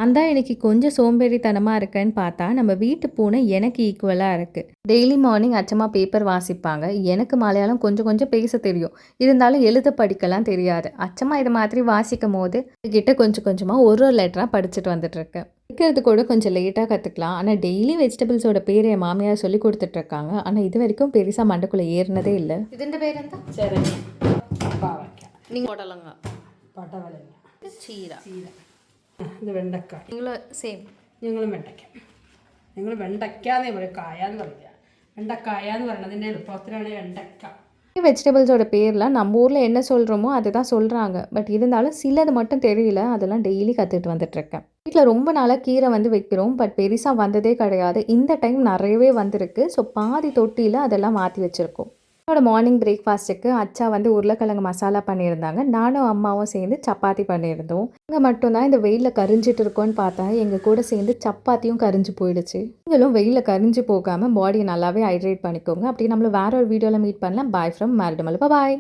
நான் தான் இன்னைக்கு கொஞ்சம் சோம்பேறித்தனமாக இருக்கேன்னு பார்த்தா நம்ம வீட்டு பூனை எனக்கு ஈக்குவலாக இருக்குது. டெய்லி மார்னிங் அச்சம்மா பேப்பர் வாசிப்பாங்க. எனக்கு மலையாளம் கொஞ்சம் கொஞ்சம் பேச தெரியும். இருந்தாலும் எழுத படிக்கலாம் தெரியாது. அச்சம்மா இது மாதிரி வாசிக்கும் போது கிட்ட கொஞ்சம் கொஞ்சமாக ஒரு ஒரு லெட்டராக படிச்சுட்டு வந்துட்டுருக்கேன். படிக்கிறது கூட கொஞ்சம் லேட்டாக கற்றுக்கலாம். ஆனால் டெய்லி வெஜிடபிள்ஸோட பேர் என் மாமியார் சொல்லி கொடுத்துட்ருக்காங்க. ஆனால் இது வரைக்கும் பெருசாக மண்டைக்குள்ளே ஏறினதே இல்லை. ഇതിൻ്റെ പേരെന്താ? ചിരങ്ങ, പാവയ്ക്ക, നിങ്ങൾ പൊടലങ്ങ, പടവലങ്ങ, ചീര. ചീര, ഇത് വെണ്ടക്ക. നിങ്ങൾ സെയിം. ഞങ്ങൾ വെണ്ടയ്ക്ക. ഞങ്ങൾ വെണ്ടയ്ക്കാന്നേ പറയും, കായാന്ന് പറയില്ല. വെണ്ടക്കായാന്ന് പറയണതിൻ്റെ എളുപ്പത്തിലാണ് വെണ്ടക്ക. வெஜிடபிள்ஸோட பேர்லாம் நம்ம ஊரில் என்ன சொல்கிறோமோ அதுதான் சொல்கிறாங்க. பட் இருந்தாலும் சிலது மட்டும் தெரியல. அதெல்லாம் டெய்லி கற்றுட்டு வந்துட்டுருக்கேன். வீட்டில் ரொம்ப நாளாக கீரை வந்து வைக்கிறோம். பட் பெருசாக வந்ததே கிடையாது. இந்த டைம் நிறையவே வந்திருக்கு. ஸோ பாதி தொட்டியில் அதெல்லாம் மாற்றி வச்சுருக்கோம். என்னோட மார்னிங் பிரேக்ஃபாஸ்ட்டுக்கு அச்சா வந்து உருளைக்கிழங்கு மசாலா பண்ணியிருந்தாங்க. நானும் அம்மாவும் சேர்ந்து சப்பாத்தி பண்ணியிருந்தோம். இங்கே மட்டும்தான் இந்த வெயிலில் கரிஞ்சிட்டு இருக்கோன்னு பார்த்தா எங்கள் கூட சேர்ந்து சப்பாத்தியும் கரிஞ்சு போயிடுச்சு. நீங்களும் வெயிலில் கரிஞ்சு போகாமல் பாடியை நல்லாவே ஹைட்ரேட் பண்ணிக்கோங்க. அப்படி நம்மள வேற ஒரு வீடியோவில் மீட் பண்ணலாம். பாய் ஃப்ரம் மேரிடமல். பாய்.